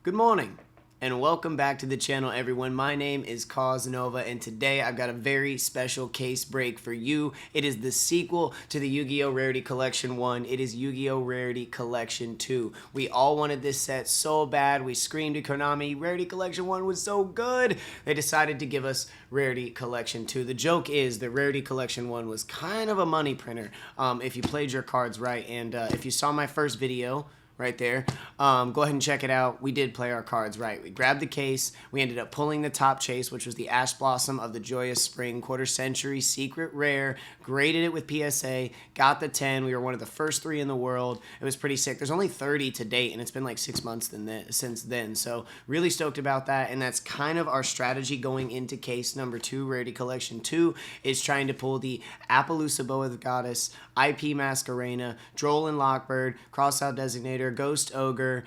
Good morning and welcome back to the channel, everyone. My name is Casanova and today I've got a very special case break for you. It is the sequel to the Yu-Gi-Oh! Rarity Collection I. It is Yu-Gi-Oh! Rarity Collection II. We all wanted this set so bad. We screamed at Konami, Rarity Collection I was so good. They decided to give us Rarity Collection II. The joke is that Rarity Collection I was kind of a money printer if you played your cards right. And if you saw my first video, right there. Go ahead and check it out. We did play our cards right. We grabbed the case. We ended up pulling the top chase, which was the Ash Blossom of the Joyous Spring Quarter Century Secret Rare. Graded it with PSA. Got the 10. We were one of the first 3 in the world. It was pretty sick. There's only 30 to date, and it's been like 6 months since then. So really stoked about that, and that's kind of our strategy going into case number 2, Rarity Collection 2, is trying to pull the Appaloosa Boa the Goddess, IP Masquerena, Droll and Lockbird, Crossout Designator, Ghost Ogre,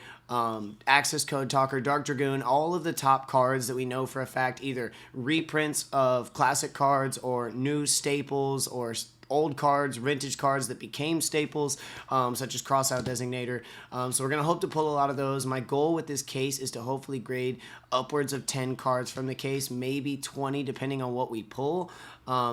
Access Code Talker, Dark Dragoon, all of the top cards that we know for a fact, either reprints of classic cards or new staples or old cards, vintage cards that became staples, such as Crossout Designator. So we're going to hope to pull a lot of those. My goal with this case is to hopefully grade upwards of 10 cards from the case, maybe 20 depending on what we pull,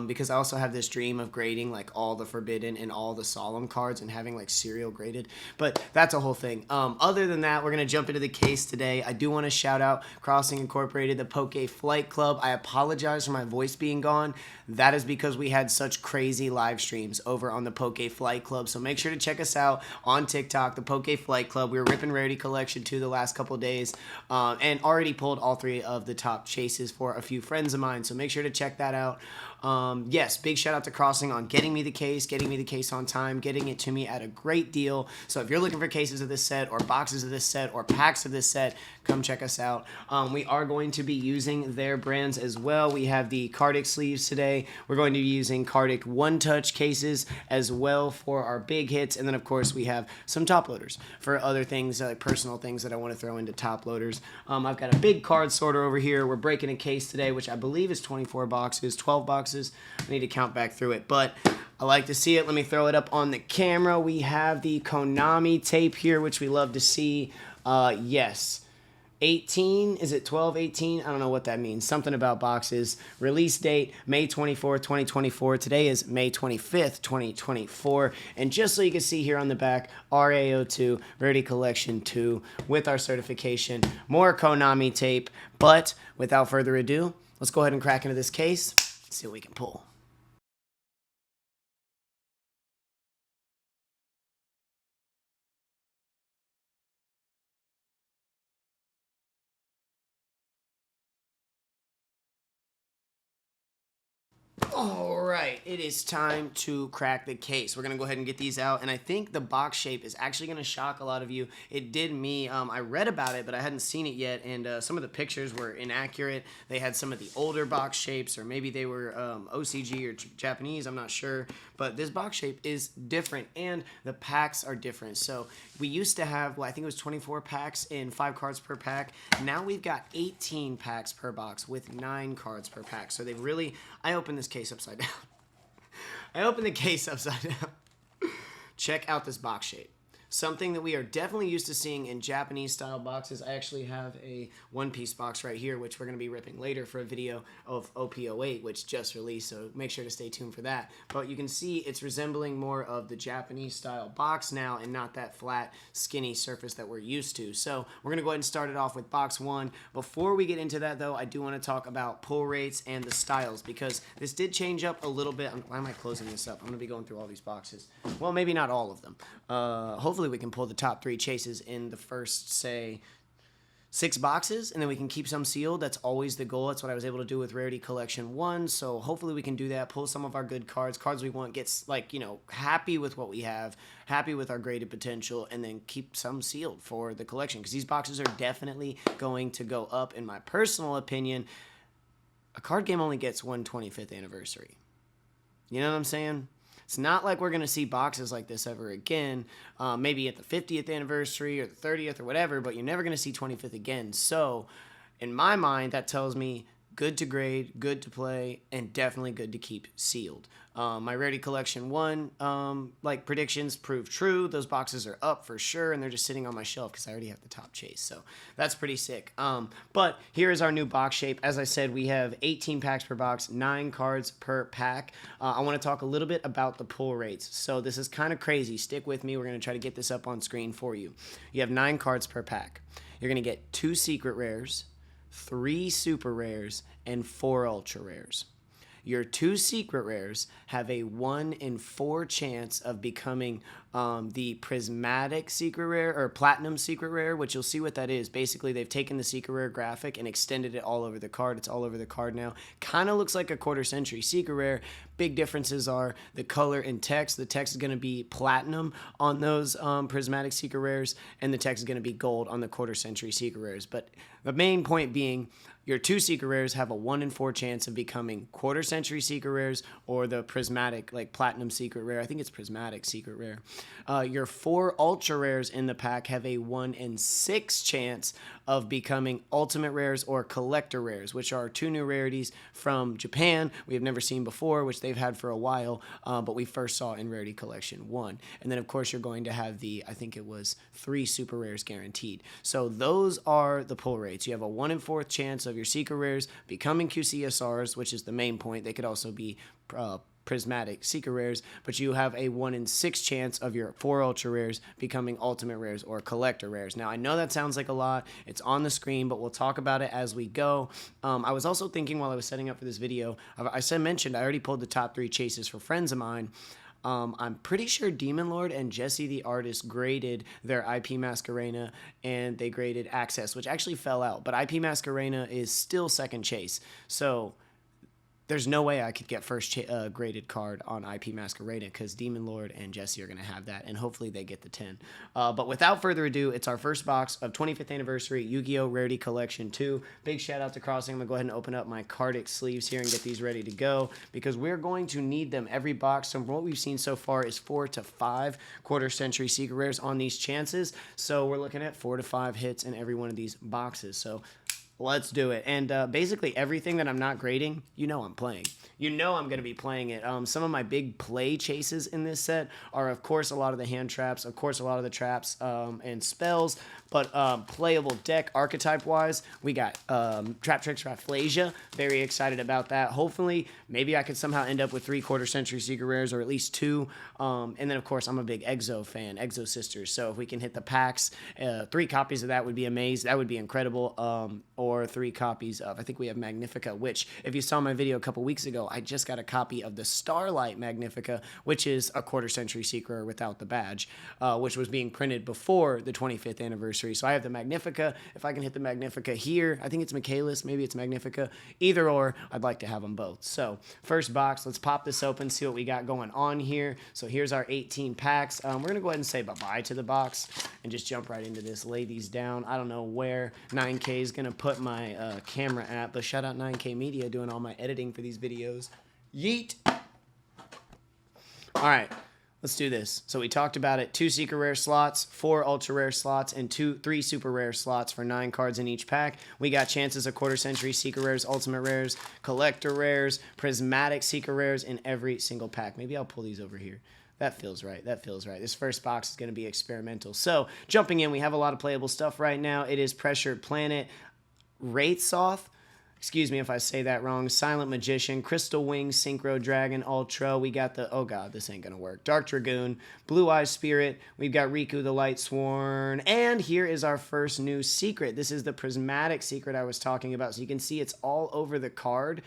because I also have this dream of grading like all the Forbidden and all the Solemn cards and having like serial graded, but that's a whole thing. Other than that, we're going to jump into the case today. I do want to shout out Crossing Incorporated, the Poke Flight Club. I apologize for my voice being gone. That is because we had such crazy live streams over on the Poke Flight Club, so make sure to check us out on TikTok, the Poke Flight Club. We were ripping Rarity Collection 2 the last couple days, and already pulled all 3 of the top chases for a few friends of mine, so make sure to check that out. Yes, big shout out to Crossing on getting me the case on time, getting it to me at a great deal. So if you're looking for cases of this set or boxes of this set or packs of this set, come check us out. We are going to be using their brands as well. We have the Cardic sleeves today. We're going to be using Cardic one-touch cases as well for our big hits. And then, of course, we have some top loaders for other things, like personal things that I want to throw into top loaders. I've got a big card sorter over here. We're breaking a case today, which I believe is 24 boxes, 12 boxes. I need to count back through it, but I like to see it. Let me throw it up on the camera. We have the Konami tape here, which we love to see. Yes. 18, is it 12, 18? I don't know what that means. Something about boxes. Release date, May 24th, 2024. Today is May 25th, 2024. And just so you can see here on the back, RAO2, Rarity Collection 2, with our certification. More Konami tape. But without further ado, let's go ahead and crack into this case. See what we can pull. Alright, it is time to crack the case. We're going to go ahead and get these out, and I think the box shape is actually going to shock a lot of you. It did me. I read about it, but I hadn't seen it yet, and some of the pictures were inaccurate. They had some of the older box shapes, or maybe they were OCG or Japanese, I'm not sure, but this box shape is different, and the packs are different. So we used to have, well, I think it was 24 packs in 5 cards per pack. Now we've got 18 packs per box with 9 cards per pack. So they've really, I opened this case upside down. I opened the case upside down. Check out this box shape. Something that we are definitely used to seeing in Japanese style boxes. I actually have a one-piece box right here, which we're going to be ripping later for a video of OP08, which just released, so make sure to stay tuned for that. But you can see it's resembling more of the Japanese style box now and not that flat, skinny surface that we're used to. So we're going to go ahead and start it off with box 1. Before we get into that, though, I do want to talk about pull rates and the styles, because this did change up a little bit. Why am I closing this up? I'm going to be going through all these boxes. Well, maybe not all of them. Hopefully we can pull the top 3 chases in the first, say, 6 boxes, and then we can keep some sealed. That's always the goal. That's what I was able to do with Rarity Collection 1, so hopefully we can do that, pull some of our good cards we want, get, like, you know, happy with what we have, happy with our graded potential, and then keep some sealed for the collection, because these boxes are definitely going to go up. In my personal opinion, a card game only gets one 25th anniversary. You know what I'm saying? It's not like we're going to see boxes like this ever again, maybe at the 50th anniversary or the 30th or whatever, but you're never going to see 25th again. So in my mind, that tells me good to grade, good to play, and definitely good to keep sealed. My Rarity Collection I, like predictions proved true. Those boxes are up for sure, and they're just sitting on my shelf because I already have the top chase. So that's pretty sick. But here is our new box shape. As I said, we have 18 packs per box, 9 cards per pack. I want to talk a little bit about the pull rates. So this is kind of crazy. Stick with me. We're going to try to get this up on screen for you. You have 9 cards per pack. You're going to get 2 secret rares, 3 super rares, and 4 ultra rares. Your 2 secret rares have a 1 in 4 chance of becoming the prismatic secret rare or platinum secret rare, which you'll see what that is. Basically, they've taken the secret rare graphic and extended it all over the card. It's all over the card now. Kind of looks like a quarter century secret rare. Big differences are the color and text. The text is going to be platinum on those prismatic secret rares, and the text is going to be gold on the quarter century secret rares. But the main point being, your 2 secret rares have a 1 in 4 chance of becoming quarter century secret rares or the prismatic, like platinum secret rare. I think it's prismatic secret rare. Your 4 ultra rares in the pack have a 1 in 6 chance of becoming ultimate rares or collector rares, which are 2 new rarities from Japan we have never seen before, which they've had for a while, but we first saw in Rarity Collection I. And then, of course, you're going to have I think it was 3 super rares guaranteed. So those are the pull rates. You have a 1 in 4 chance of your secret rares becoming QCSRs, which is the main point. They could also be prismatic secret rares, but you have a 1 in 6 chance of your 4 ultra rares becoming ultimate rares or collector rares. Now, I know that sounds like a lot. It's on the screen, but we'll talk about it as we go. I was also thinking while I was setting up for this video, I mentioned I already pulled the top 3 chases for friends of mine. I'm pretty sure Demon Lord and Jesse the Artist graded their IP Masquerena, and they graded Access, which actually fell out. But IP Masquerena is still second chase. So there's no way I could get first graded card on IP Masquerena because Demon Lord and Jesse are going to have that, and hopefully they get the 10. But without further ado, it's our first box of 25th Anniversary Yu-Gi-Oh! Rarity Collection II. Big shout out to Crossing. I'm going to go ahead and open up my Cardic sleeves here and get these ready to go because we're going to need them every box. So what we've seen so far is 4 to 5 quarter century secret rares on these chances. So we're looking at 4 to 5 hits in every one of these boxes. So let's do it. And basically everything that I'm not grading, you know I'm playing. You know I'm going to be playing it. Some of my big play chases in this set are, of course, a lot of the hand traps, of course, a lot of the traps and spells, but playable deck archetype-wise, we got Trap Tricks Rafflesia. Very excited about that. Hopefully, maybe I could somehow end up with 3 quarter century secret rares or at least 2. And then, of course, I'm a big Exo fan, Exo Sisters. So if we can hit the packs, 3 copies of that would be amazing. That would be incredible. Or 3 copies of, I think we have Magnifica, which if you saw my video a couple weeks ago, I just got a copy of the Starlight Magnifica, which is a quarter century secret without the badge, which was being printed before the 25th anniversary. So I have the Magnifica. If I can hit the Magnifica here, I think it's Michaelis, maybe it's Magnifica. Either or, I'd like to have them both. So first box, let's pop this open, see what we got going on here. So here's our 18 packs. We're going to go ahead and say bye-bye to the box and just jump right into this, lay these down. I don't know where 9K is going to put my camera at, but shout out 9K Media doing all my editing for these videos. Yeet! All right, let's do this. So we talked about it. 2 secret rare slots, 4 ultra rare slots, and 3 super rare slots for 9 cards in each pack. We got chances of quarter century secret rares, ultimate rares, collector rares, prismatic secret rares in every single pack. Maybe I'll pull these over here. That feels right. That feels right. This first box is going to be experimental. So jumping in, we have a lot of playable stuff right now. It is Pressured Planet, Wraithsoth, excuse me if I say that wrong, Silent Magician, Crystal Wings, Synchro Dragon, Ultra. We got the, oh god, this ain't gonna work, Dark Dragoon, Blue Eyes Spirit. We've got Riku the Light Sworn. And here is our first new secret. This is the prismatic secret I was talking about. So you can see it's all over the card,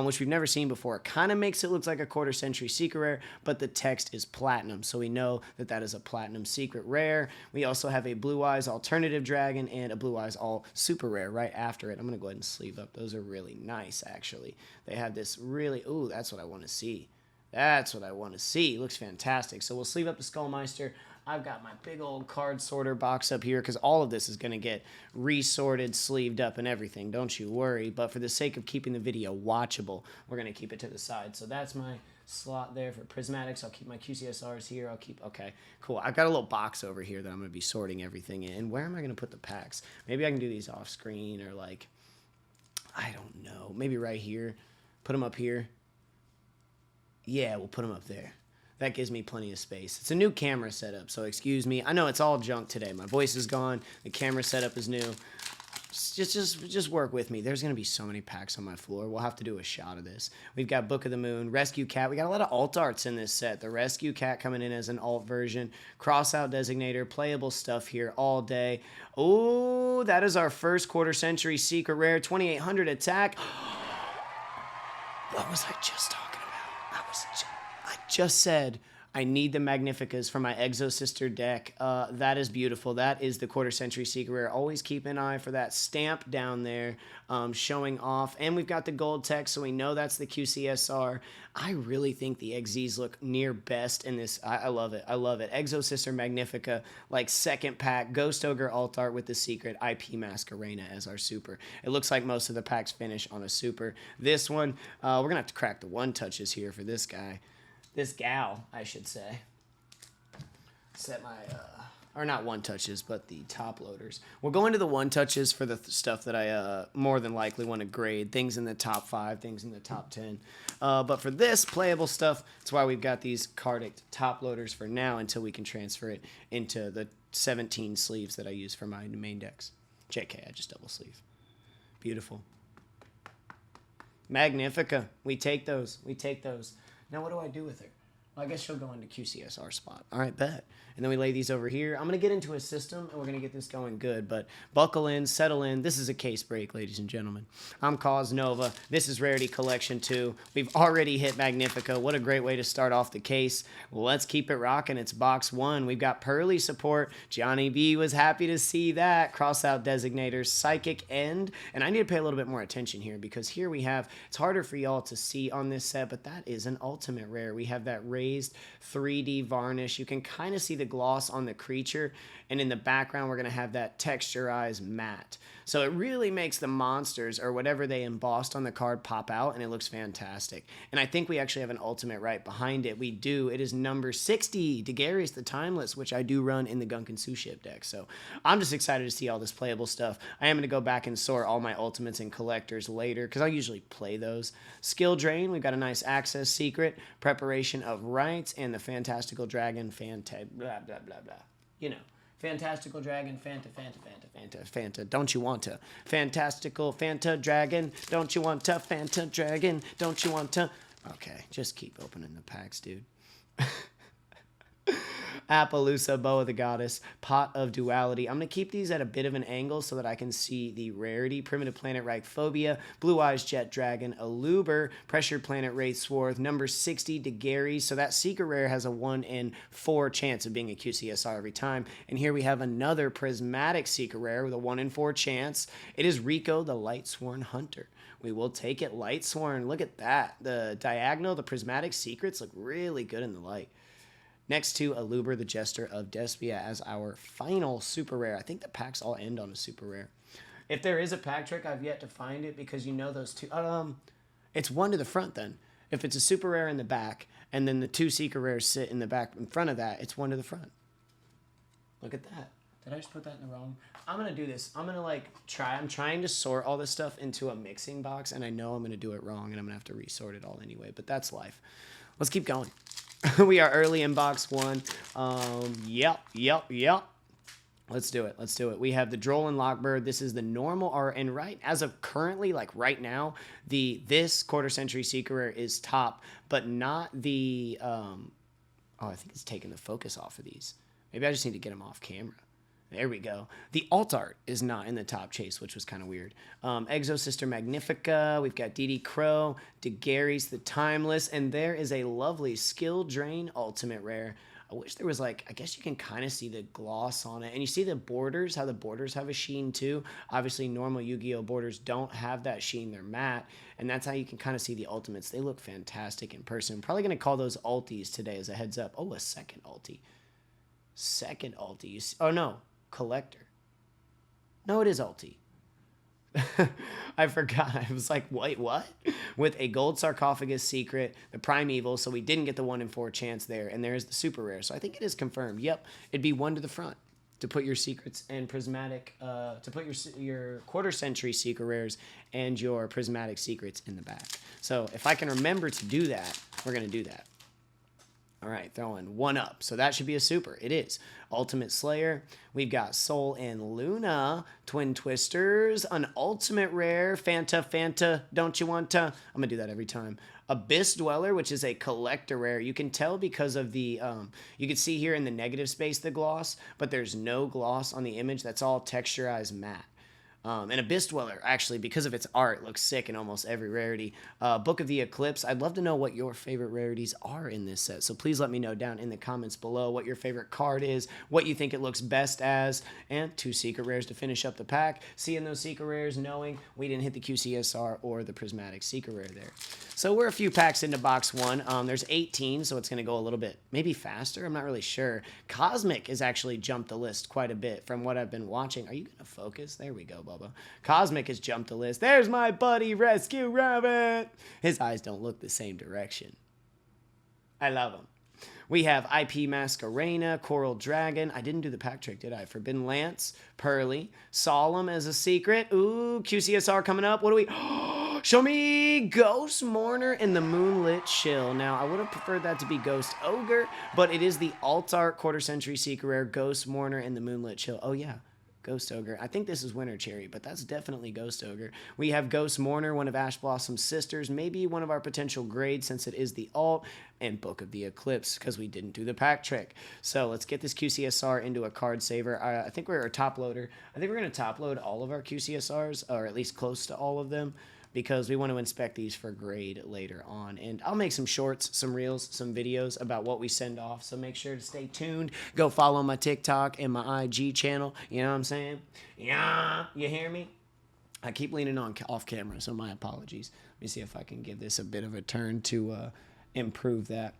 which we've never seen before. It kind of makes it look like a quarter century secret rare, but the text is platinum. So we know that that is a platinum secret rare. We also have a Blue Eyes Alternative Dragon and a Blue Eyes All Super Rare right after it. I'm going to go ahead and sleeve up. Those are really nice, actually. They have this really, ooh, that's what I want to see. That's what I want to see. Looks fantastic. So we'll sleeve up the Skullmeister. I've got my big old card sorter box up here because all of this is going to get resorted, sleeved up, and everything. Don't you worry. But for the sake of keeping the video watchable, we're going to keep it to the side. So that's my slot there for prismatics. I'll keep my QCSRs here. I'll keep, okay, cool. I've got a little box over here that I'm going to be sorting everything in. Where am I going to put the packs? Maybe I can do these off screen or like, I don't know. Maybe right here. Put them up here. Yeah, we'll put them up there. That gives me plenty of space. It's a new camera setup, so excuse me. I know it's all junk today. My voice is gone. The camera setup is new. Just work with me. There's going to be so many packs on my floor. We'll have to do a shot of this. We've got Book of the Moon, Rescue Cat. We got a lot of alt arts in this set. The Rescue Cat coming in as an alt version. Crossout Designator. Playable stuff here all day. Oh, that is our first quarter century secret rare. 2800 attack. What was I just talking about? I just said I need the Magnificas for my Exo Sister deck. That is beautiful. That is the quarter century secret rare. Always keep an eye for that stamp down there showing off. And we've got the gold text, so we know that's the QCSR. I really think the XZs look near best in this. I love it. I love it. Exo Sister Magnifica, like second pack. Ghost Ogre Alt Art with the secret. IP Masquerena as our super. It looks like most of the packs finish on a super. This one, we're going to have to crack the one touches here for this guy. This gal, I should say. Set my, or not one touches, but the top loaders. We'll go into the one touches for the stuff that I more than likely want to grade. Things in the top 5, things in the top 10. But for this playable stuff, that's why we've got these Cardict top loaders for now until we can transfer it into the 17 sleeves that I use for my main decks. JK, I just double sleeve. Beautiful. Magnifica. We take those. We take those. Now, what do I do with her? Well, I guess she'll go into QCSR spot. All right, bet. And then we lay these over here. I'm going to get into a system, and we're going to get this going good. But buckle in, settle in. This is a case break, ladies and gentlemen. I'm Nova. This is Rarity Collection II. We've already hit Magnifica. What a great way to start off the case. Well, let's keep it rocking. It's box 1. We've got Pearly support. Johnny B was happy to see that. Crossout designators, Psychic End. And I need to pay a little bit more attention here because here we have, it's harder for y'all to see on this set, but that is an ultimate rare. We have that raised 3D varnish. You can kind of see the gloss on the creature, and in the background we're going to have that texturized matte. So it really makes the monsters or whatever they embossed on the card pop out, and it looks fantastic. And I think we actually have an ultimate right behind it. We do. It is number 60, Daguerreo's the Timeless, which I do run in the Gunkin' Suship deck. So I'm just excited to see all this playable stuff. I am going to go back and sort all my ultimates and collectors later because I usually play those. Skill Drain, we've got a nice access secret, Preparation of Rites, and the Fantastical Dragon, blah, blah, blah, blah. You know. Fantastical Dragon, Fanta. Don't you want to? Fantastical Fanta Dragon. Don't you want to? Fanta Dragon. Don't you want to? Okay, just keep opening the packs, dude. Appaloosa, Bow of the Goddess, Pot of Duality. I'm going to keep these at a bit of an angle so that I can see the rarity. Primitive Planet Reichphobia, Blue Eyes Jet Dragon, Aluber, Pressured Planet Wraith Swarth, number 60, Daguerreo's. So that secret rare has a 1 in 4 chance of being a QCSR every time. And here we have another prismatic secret rare with a 1 in 4 chance. It is Rico, the Lightsworn Hunter. We will take it, Lightsworn. Look at that. The diagonal, the prismatic secrets look really good in the light. Next to Aluber, the Jester of Despia as our final super rare. I think the packs all end on a super rare. If there is a pack trick, I've yet to find it because you know those two. It's 1 to the front then. If it's a super rare in the back and then the 2 secret rares sit in the back in front of that, it's 1 to the front. Look at that. Did I just put that in the wrong? I'm going to do this. I'm going to I'm trying to sort all this stuff into a mixing box, and I know I'm going to do it wrong, and I'm going to have to resort it all anyway, but that's life. Let's keep going. We are early in box 1. Yep. Let's do it. We have the Droll and Lockbird. This is the normal, and right as of currently, like right now, this quarter century secret rare is top, but not the. I think it's taking the focus off of these. Maybe I just need to get them off camera. There we go. The alt art is not in the top chase, which was kind of weird. Exo Sister Magnifica. We've got DD Crow, Daguerreo's the Timeless, and there is a lovely Skill Drain ultimate rare. I wish there was I guess you can kind of see the gloss on it. And you see the borders, how the borders have a sheen too. Obviously, normal Yu-Gi-Oh! Borders don't have that sheen. They're matte. And that's how you can kind of see the ultimates. They look fantastic in person. Probably going to call those ulties today as a heads up. Oh, a second ulti. Oh, no. Collector. No, it is ulti. I forgot. I was like, wait, what? With a gold sarcophagus secret, the primeval, so we didn't get the 1 in 4 chance there, and there's the super rare. So I think it is confirmed. Yep, it'd be 1 to the front. to put your secrets and prismatic, to put your quarter century secret rares and your prismatic secrets in the back. So if I can remember to do that, we're going to do that. All right, throwing one up. So that should be a super. It is. Ultimate Slayer. We've got Soul and Luna. Twin Twisters. An ultimate rare. Fanta, don't you want to? I'm going to do that every time. Abyss Dweller, which is a collector rare. You can tell because of the, you can see here in the negative space the gloss, but there's no gloss on the image. That's all texturized matte. And Abyss Dweller, actually, because of its art, looks sick in almost every rarity. Book of the Eclipse. I'd love to know what your favorite rarities are in this set. So please let me know down in the comments below what your favorite card is, what you think it looks best as, and 2 secret rares to finish up the pack. Seeing those secret rares, knowing we didn't hit the QCSR or the prismatic secret rare there. So we're a few packs into box 1. There's 18, so it's going to go a little bit, maybe faster. I'm not really sure. Cosmic has actually jumped the list quite a bit from what I've been watching. Are you going to focus? There we go, Bubba. Cosmic has jumped the list. There's my buddy, Rescue Rabbit. His eyes don't look the same direction. I love him. We have IP Masquerena, Coral Dragon. I didn't do the pack trick, did I? Forbidden Lance, Pearly, Solemn as a secret. Ooh, QCSR coming up. What do we... Show me Ghost Mourner and the Moonlit Chill. Now, I would have preferred that to be Ghost Ogre, but it is the alt art quarter century secret rare Ghost Mourner and the Moonlit Chill. Oh, yeah. Ghost Ogre. I think this is Winter Cherry, but that's definitely Ghost Ogre. We have Ghost Mourner, one of Ash Blossom's sisters, maybe one of our potential grades since it is the alt, and Book of the Eclipse because we didn't do the pack trick. So let's get this QCSR into a card saver. I think we're a top loader. I think we're going to top load all of our QCSRs, or at least close to all of them, because we want to inspect these for grade later on. And I'll make some shorts, some reels, some videos about what we send off, so make sure to stay tuned. Go follow my TikTok and my IG channel. You know what I'm saying? Yeah, you hear me? I keep leaning on off camera, so my apologies. Let me see if I can give this a bit of a turn to improve that.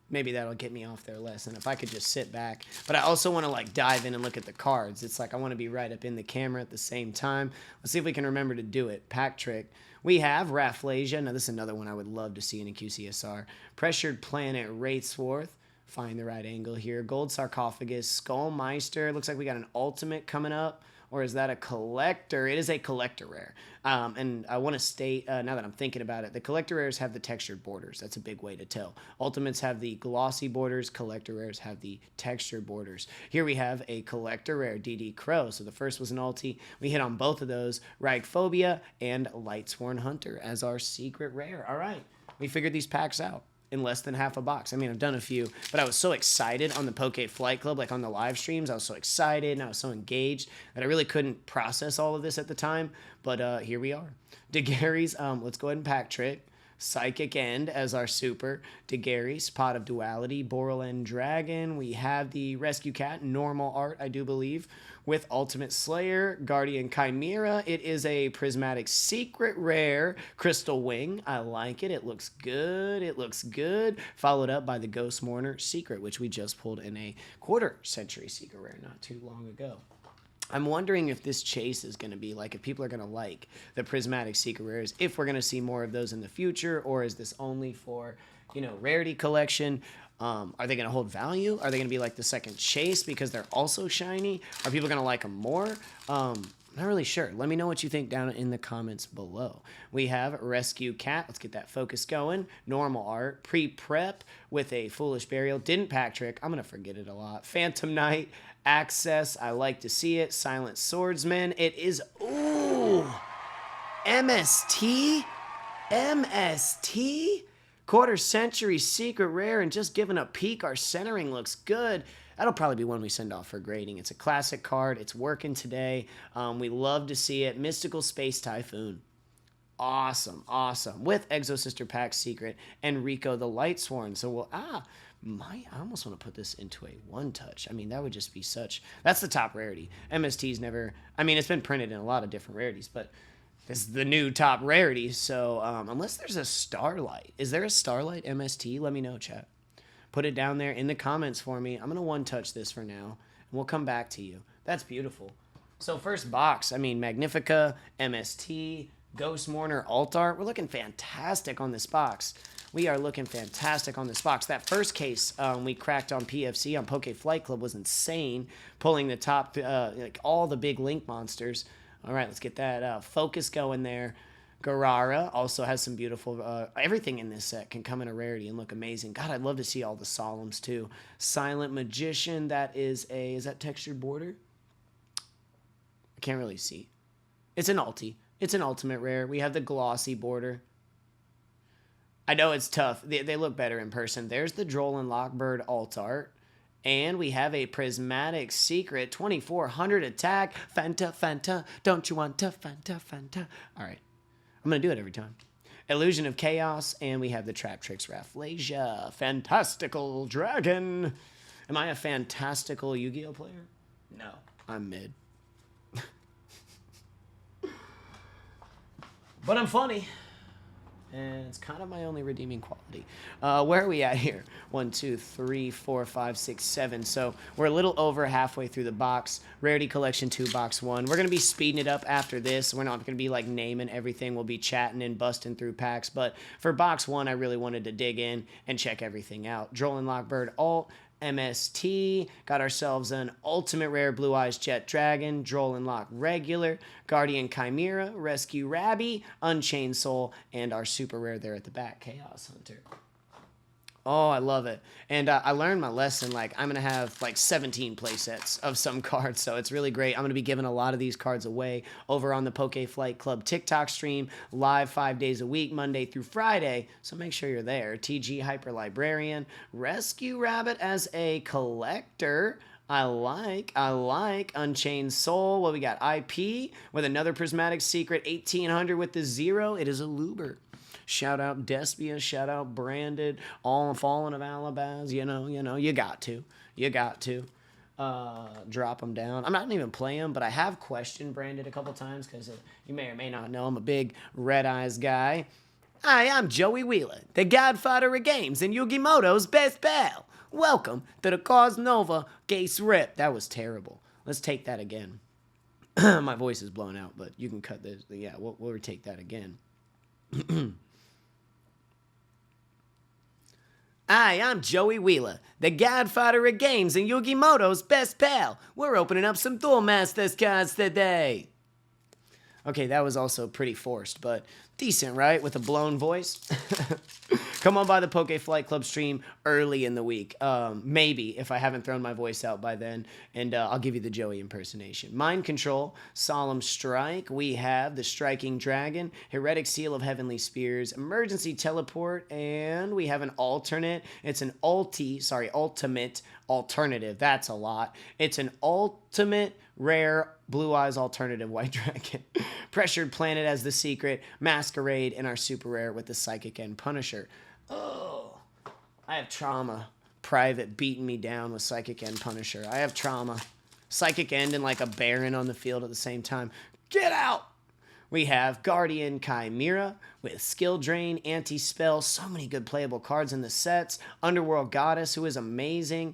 Maybe that'll get me off there less. And if I could just sit back. But I also want to like dive in and look at the cards. It's like I want to be right up in the camera at the same time. Let's see if we can remember to do it. Pack trick. We have Rafflesia. Now this is another one I would love to see in a QCSR. Pressured Planet Wraithsworth. Find the right angle here. Gold Sarcophagus. Skullmeister. Looks like we got an ultimate coming up. Or is that a collector? It is a collector rare. And I want to state, now that I'm thinking about it, the collector rares have the textured borders. That's a big way to tell. Ultimates have the glossy borders. Collector rares have the textured borders. Here we have a collector rare, DD Crow. So the first was an ulti. We hit on both of those, Ragphobia and Lightsworn Hunter as our secret rare. All right, we figured these packs out in less than half a box. I mean, I've done a few, but I was so excited on the Poke Flight Club, like on the live streams. I was so excited and I was so engaged that I really couldn't process all of this at the time. But here we are. DeGary's, let's go ahead and pack trick. Psychic End as our super. DeGary's, Pot of Duality, Borland Dragon. We have the Rescue Cat, normal art, I do believe, with Ultimate Slayer, Guardian Chimera. It is a prismatic secret rare, Crystal Wing. I like it. It looks good. It looks good. Followed up by the Ghost Mourner Secret, which we just pulled in a quarter century secret rare not too long ago. I'm wondering if this chase is going to be like, if people are going to like the prismatic secret rares, if we're going to see more of those in the future, or is this only for, you know, Rarity Collection? Are they going to hold value? Are they going to be like the second chase because they're also shiny? Are people going to like them more? Not really sure. Let me know what you think down in the comments below. We have Rescue Cat. Let's get that focus going. Normal art. Pre-prep with a Foolish Burial. Didn't pack trick. I'm going to forget it a lot. Phantom Knight. Access. I like to see it. Silent Swordsman. It is... Ooh! MST? MST? Quarter century secret rare, and just giving a peek, our centering looks good. That'll probably be one we send off for grading. It's a classic card. It's working today. We love to see it. Mystical Space Typhoon. Awesome, awesome. With Exosister Pack Secret and Rico the Lightsworn. So we'll, I almost want to put this into a one-touch. I mean, that would just be such, that's the top rarity. MST's never, I mean, it's been printed in a lot of different rarities, but this is the new top rarity. So unless there's a Starlight, is there a Starlight MST? Let me know, chat. Put it down there in the comments for me. I'm going to one-touch this for now, and we'll come back to you. That's beautiful. So first box, I mean, Magnifica, MST, Ghost Mourner, Alt Art. We're looking fantastic on this box. we are looking fantastic on this box. That first case we cracked on PFC, on Poke Flight Club, was insane, pulling the top, like all the big Link monsters. All right, let's get that focus going there. Garara also has some beautiful, everything in this set can come in a rarity and look amazing. God, I'd love to see all the Solemns too. Silent Magician, is that textured border? I can't really see. It's an ulti. It's an ultimate rare. We have the glossy border. I know it's tough. They look better in person. There's the Droll and Lockbird alt art. And we have a Prismatic Secret 2400 attack. Fanta, don't you want to Fanta? All right. I'm going to do it every time. Illusion of Chaos. And we have the Trap Tricks Rafflesia. Fantastical Dragon. Am I a fantastical Yu-Gi-Oh player? No, I'm mid. But I'm funny. And it's kind of my only redeeming quality. Where are we at here? 1, 2, 3, 4, 5, 6, 7. So we're a little over halfway through the box. Rarity Collection 2, Box 1. We're going to be speeding it up after this. We're not going to be like naming everything. We'll be chatting and busting through packs. But for Box 1, I really wanted to dig in and check everything out. Droll and Lockbird alt. MST, got ourselves an ultimate rare Blue Eyes Jet Dragon, Droll and Lock regular, Guardian Chimera, Rescue Rabby, Unchained Soul, and our super rare there at the back, Chaos Hunter. Oh, I love it. And I learned my lesson. Like, I'm going to have like 17 playsets of some cards, so it's really great. I'm going to be giving a lot of these cards away over on the Poke Flight Club TikTok stream, live 5 days a week, Monday through Friday, so make sure you're there. TG Hyper Librarian, Rescue Rabbit as a collector. I like Unchained Soul. Well, we got IP with another Prismatic Secret, 1800 with the 0. It is a Luber. Shout out Despia, shout out Branded, all Fallen of Alabaz, you know, you got to. Drop them down. I'm not even playing them, but I have questioned Branded a couple times because you may or may not know I'm a big Red Eyes guy. Hi, I'm Joey Wheeler, the godfather of games and Yugimoto's best pal. Welcome to the Cause Nova Case Rip. That was terrible. Let's take that again. My voice is blown out, but you can cut this. Yeah, we'll retake that again. Hi, I'm Joey Wheeler, the godfather of games and Yugimoto's best pal. We're opening up some Duel Masters cards today. Okay, that was also pretty forced, but decent, right? With a blown voice. Come on by the Poke Flight Club stream early in the week. Maybe, if I haven't thrown my voice out by then. And I'll give you the Joey impersonation. Mind Control, Solemn Strike. We have the Striking Dragon, Heretic Seal of Heavenly Spears, Emergency Teleport, and we have an alternate. It's an ultimate alternative. That's a lot. It's an ultimate rare Blue Eyes alternative White Dragon. Pressured Planet as the secret, Masquerade, and our super rare with the Psychic End Punisher. Oh, I have trauma. Private beating me down with Psychic End Punisher. I have trauma. Psychic End and like a Baron on the field at the same time. Get out! We have Guardian Chimera with Skill Drain, Anti-Spell, so many good playable cards in the sets. Underworld Goddess, who is amazing.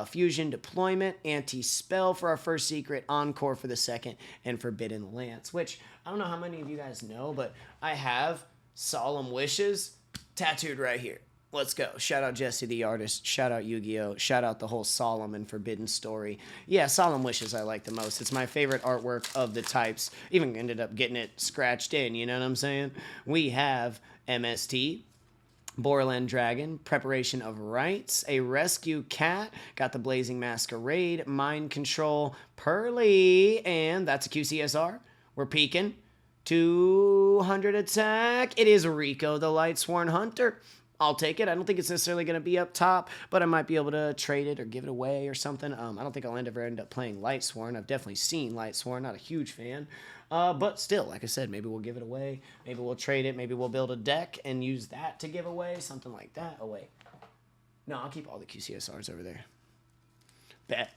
Fusion Deployment, Anti-Spell for our first secret, Encore for the second, and Forbidden Lance, which I don't know how many of you guys know, but I have Solemn Wishes tattooed right here. Let's go. Shout out Jesse the artist. Shout out Yu-Gi-Oh. Shout out the whole Solemn and Forbidden story. Yeah, Solemn Wishes I like the most. It's my favorite artwork of the types. Even ended up getting it scratched in, you know what I'm saying? We have MST, Borland Dragon, Preparation of Rites, a Rescue Cat, got the Blazing Masquerade, Mind Control, Pearly, and that's a QCSR. We're peeking. 200 attack. It is Rico, the Lightsworn Hunter. I'll take it. I don't think it's necessarily going to be up top, but I might be able to trade it or give it away or something. I don't think I'll ever end up playing Lightsworn. I've definitely seen Lightsworn. Not a huge fan. But still, like I said, maybe we'll give it away. Maybe we'll trade it. Maybe we'll build a deck and use that to give away. Something like that. Oh, wait. No, I'll keep all the QCSRs over there. Bet.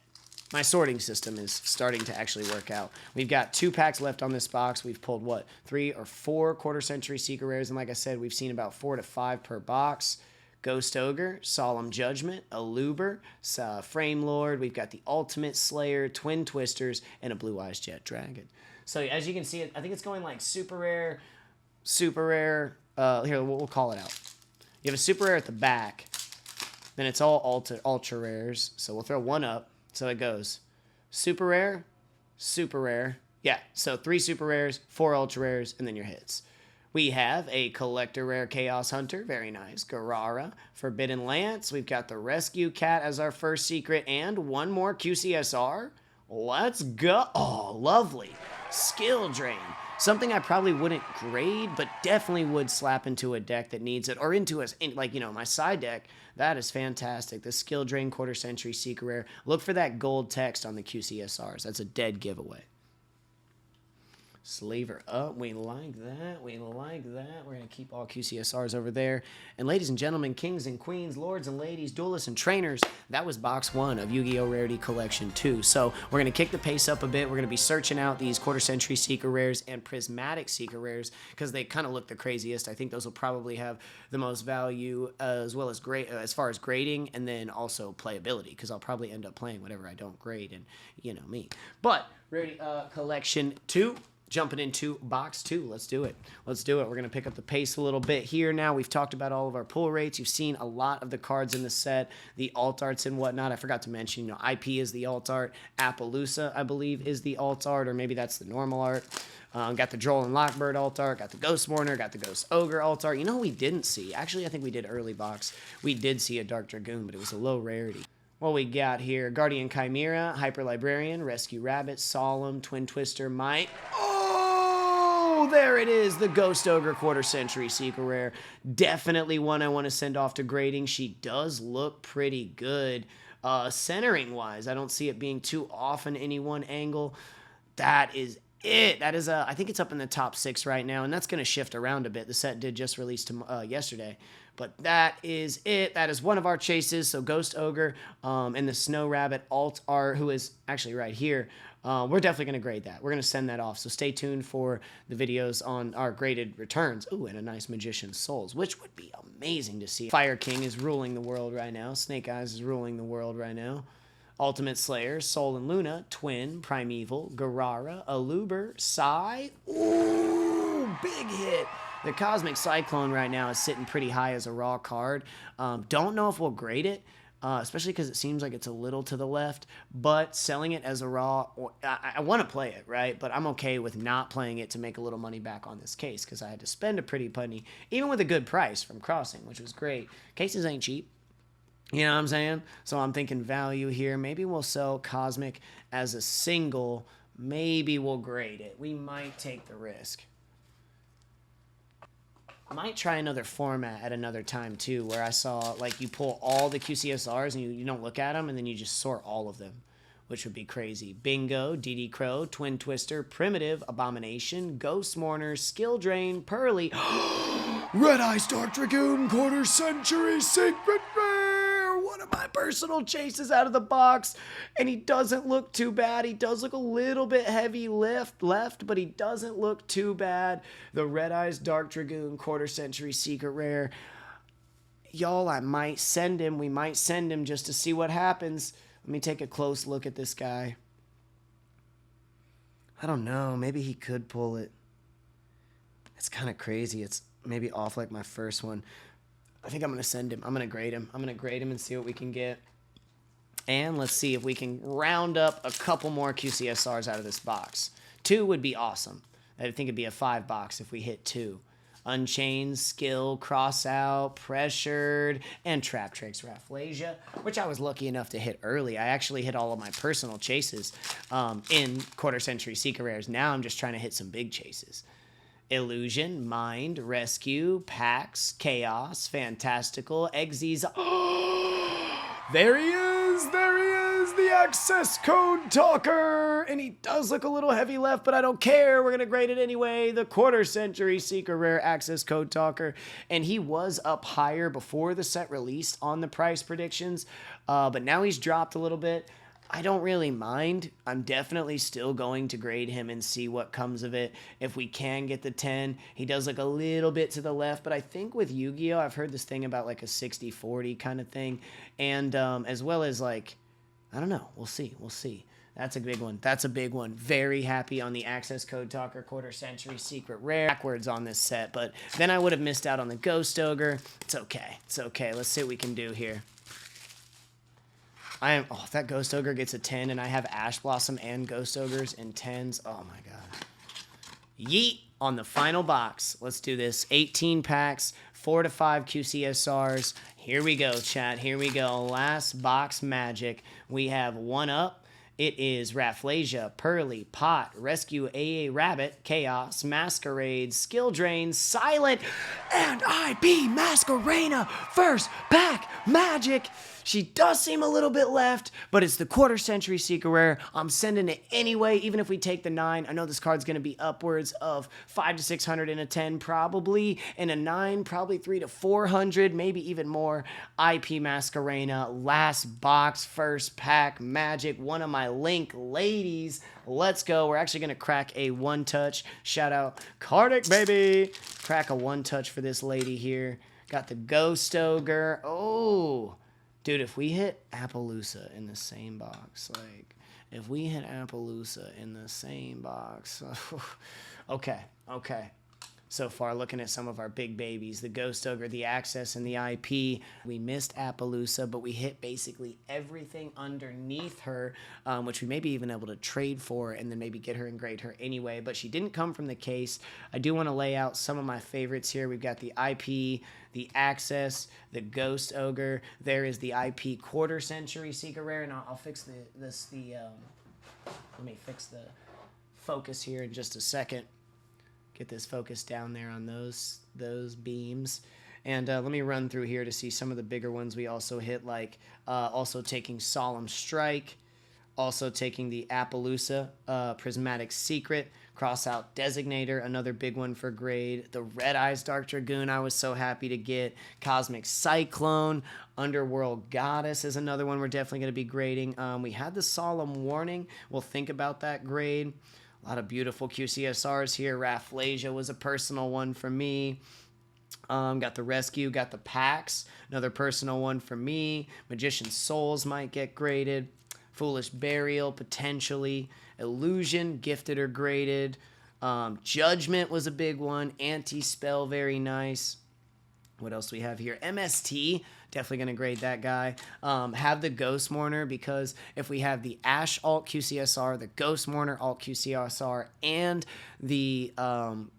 My sorting system is starting to actually work out. We've got 2 packs left on this box. We've pulled, 3 or 4 quarter-century Secret Rares, and like I said, we've seen about 4 to 5 per box. Ghost Ogre, Solemn Judgment, a Luber, Frame Lord. We've got the Ultimate Slayer, Twin Twisters, and a Blue Eyes Jet Dragon. So as you can see, I think it's going like super rare. Here, we'll call it out. You have a super rare at the back. Then it's all ultra rares. So we'll throw one up. So it goes super rare, super rare. Yeah, so 3 super rares, 4 ultra rares, and then your hits. We have a collector rare Chaos Hunter. Very nice. Garara. Forbidden Lance. We've got the Rescue Cat as our first secret. And one more QCSR. Let's go. Oh, lovely. Skill Drain. Something I probably wouldn't grade, but definitely would slap into a deck that needs it. Or into my side deck. That is fantastic. The Skill Drain Quarter Century Secret Rare. Look for that gold text on the QCSRs. That's a dead giveaway. Slaver up. We like that. We like that. We're going to keep all QCSRs over there. And ladies and gentlemen, kings and queens, lords and ladies, duelists and trainers, that was box 1 of Yu-Gi-Oh! Rarity Collection 2. So we're going to kick the pace up a bit. We're going to be searching out these quarter century secret rares and prismatic secret rares because they kind of look the craziest. I think those will probably have the most value as well as as far as grading and then also playability because I'll probably end up playing whatever I don't grade and you know me. But Rarity Collection 2. Jumping into box 2. Let's do it. Let's do it. We're going to pick up the pace a little bit here now. We've talked about all of our pull rates. You've seen a lot of the cards in the set, the alt arts and whatnot. I forgot to mention, IP is the alt art. Appaloosa, I believe, is the alt art, or maybe that's the normal art. Got the Droll and Lockbird alt art, got the Ghost Mourner, got the Ghost Ogre alt art. You know what we didn't see? Actually, I think we did early box. We did see a Dark Dragoon, but it was a low rarity. What we got here, Guardian Chimera, Hyper Librarian, Rescue Rabbit, Solemn, Twin Twister, Might. Oh, there it is, the Ghost Ogre Quarter Century Secret Rare. Definitely one I want to send off to grading. She does look pretty good. Centering-wise, I don't see it being too off in any one angle. That is it. That is, I think it's up in the top 6 right now, and that's going to shift around a bit. The set did just release yesterday. But that is it. That is one of our chases. So Ghost Ogre and the Snow Rabbit alt art, who is actually right here. We're definitely going to grade that. We're going to send that off. So stay tuned for the videos on our graded returns. Ooh, and a nice Magician's Souls, which would be amazing to see. Fire King is ruling the world right now. Snake Eyes is ruling the world right now. Ultimate Slayer, Sol and Luna, Twin, Primeval, Garara, Aluber, Psy. Ooh, big hit. The Cosmic Cyclone right now is sitting pretty high as a raw card. Don't know if we'll grade it, especially because it seems like it's a little to the left, but selling it as a raw, I want to play it, right? But I'm okay with not playing it to make a little money back on this case because I had to spend a pretty penny, even with a good price from Crossing, which was great. Cases ain't cheap. You know what I'm saying? So I'm thinking value here. Maybe we'll sell Cosmic as a single. Maybe we'll grade it. We might take the risk. I might try another format at another time, too, where I saw, like, you pull all the QCSRs and you don't look at them, and then you just sort all of them, which would be crazy. Bingo, DD Crow, Twin Twister, Primitive, Abomination, Ghost Mourner, Skill Drain, Pearly, Red Eyes Dark Dragoon, Quarter Century Secret Rare! One of my personal chases out of the box, and he doesn't look too bad. He does look a little bit heavy left, but he doesn't look too bad. The Red Eyes Dark Dragoon Quarter Century Secret Rare. Y'all, I might send him. We might send him just to see what happens. Let me take a close look at this guy. I don't know. Maybe he could pull it. It's kind of crazy. It's maybe off like my first one. I think I'm going to send him. I'm going to grade him. I'm going to grade him and see what we can get. And let's see if we can round up a couple more QCSRs out of this box. 2 would be awesome. I think it'd be a 5 box if we hit 2. Unchained, Skill, Cross Out, Pressured, and Trap Tricks Rafflesia, which I was lucky enough to hit early. I actually hit all of my personal chases in Quarter Century Secret Rares. Now I'm just trying to hit some big chases. Illusion, Mind, Rescue, Pax, Chaos, Fantastical, Exes. There he is! There he is! The access code talker! And he does look a little heavy left, but I don't care. We're going to grade it anyway. The Quarter Century Secret Rare access code talker. And he was up higher before the set released on the price predictions, but now he's dropped a little bit. I don't really mind. I'm definitely still going to grade him and see what comes of it. If we can get the 10, he does look a little bit to the left, but I think with Yu-Gi-Oh, I've heard this thing about like a 60-40 kind of thing, and as well as like, I don't know, we'll see. That's a big one. That's a big one. Very happy on the Access Code Talker Quarter Century Secret Rare. Backwards on this set, but then I would have missed out on the Ghost Ogre. It's okay. It's okay. Let's see what we can do here. Oh, that Ghost Ogre gets a 10, and I have Ash Blossom and Ghost Ogres in 10s. Oh, my God. Yeet on the final box. Let's do this. 18 packs, 4 to 5 QCSRs. Here we go, chat. Here we go. Last box magic. We have one up. It is Rafflesia, Pearly, Pot, Rescue AA Rabbit, Chaos, Masquerade, Skill Drain, Silent, and IP Masquerena. First pack magic. She does seem a little bit left, but it's the Quarter Century Secret Rare. I'm sending it anyway, even if we take the 9. I know this card's going to be upwards of 500 to 600 in a 10, probably. In a 9, probably 300 to 400, maybe even more. IP Masquerena, last box, first pack magic. One of my Link ladies. Let's go. We're actually going to crack a one-touch. Shout out Kardik, baby. Crack a one-touch for this lady here. Got the Ghost Ogre. Oh, dude, if we hit Appaloosa in the same box, like, if we hit Appaloosa in the same box, okay. So far, looking at some of our big babies, the Ghost Ogre, the Access, and the IP. We missed Appaloosa, but we hit basically everything underneath her, which we may be even able to trade for and then maybe get her and grade her anyway, but she didn't come from the case. I do want to lay out some of my favorites here. We've got the IP, the Access, the Ghost Ogre. There is the IP Quarter Century Secret Rare, and I'll fix let me fix the focus here in just a second. Get this focus down there on those beams. And let me run through here to see some of the bigger ones we also hit, like also taking Solemn Strike, also taking the Appaloosa, Prismatic Secret, Cross Out Designator, another big one for grade. The Red Eyes Dark Dragoon I was so happy to get. Cosmic Cyclone, Underworld Goddess is another one we're definitely going to be grading. We had the Solemn Warning. We'll think about that grade. A lot of beautiful QCSRs here. Rafflesia was a personal one for me. Got the Rescue, got the Packs, another personal one for me. Magician's Souls might get graded. Foolish Burial, potentially. Illusion, gifted or graded. Judgment was a big one. Anti-Spell, very nice. What else do we have here? MST, definitely going to grade that guy. Have the Ghost Mourner, because if we have the Ash Alt QCSR, the Ghost Mourner Alt QCSR, and the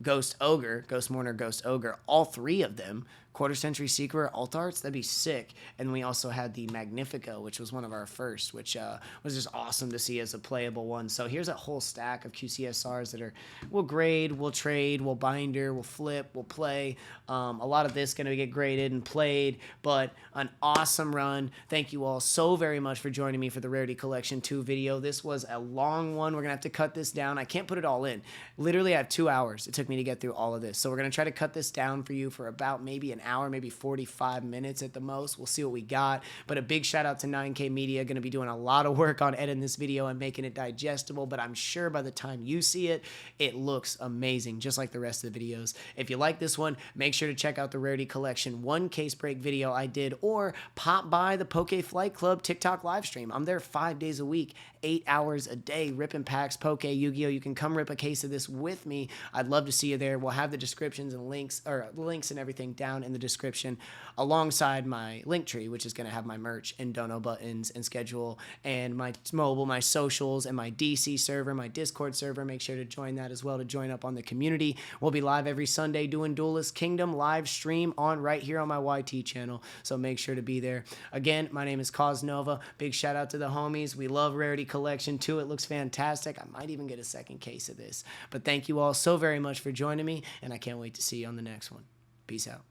Ghost Ogre, Ghost Mourner, Ghost Ogre, all three of them, Quarter Century Secret Alt Arts, that'd be sick. And we also had the Magnifico, which was one of our first, which was just awesome to see as a playable one. So here's a whole stack of QCSRs that we'll grade, we'll trade, we'll binder, we'll flip, we'll play. A lot of this going to get graded and played, but an awesome run. Thank you all so very much for joining me for the Rarity Collection 2 video. This was a long one. We're going to have to cut this down. I can't put it all in. Literally, I have 2 hours. It took me to get through all of this. So we're going to try to cut this down for you for about maybe an hour, maybe 45 minutes at the most. We'll see what we got. But a big shout out to 9K Media. Going to be doing a lot of work on editing this video and making it digestible, but I'm sure by the time you see it, it looks amazing, just like the rest of the videos. If you like this one, make sure to check out the Rarity Collection 1 case break video I did, or pop by the Poke Flight Club TikTok live stream. I'm there 5 days a week, 8 hours a day, ripping packs, Poke, Yu-Gi-Oh! You can come rip a case of this with me. I'd love to see you there. We'll have the descriptions and links, or links and everything down in the description, alongside my link tree, which is going to have my merch and dono buttons and schedule and my mobile, my socials, and my DC server, my Discord server. Make sure to join that as well to join up on the community. We'll be live every Sunday doing Duelist Kingdom live stream on right here on my YT channel, so make sure to be there. Again, my name is Nova. Big shout out to the homies. We love Rarity Collection 2. It looks fantastic. I might even get a second case of this. But thank you all so very much for joining me, and I can't wait to see you on the next one. Peace out.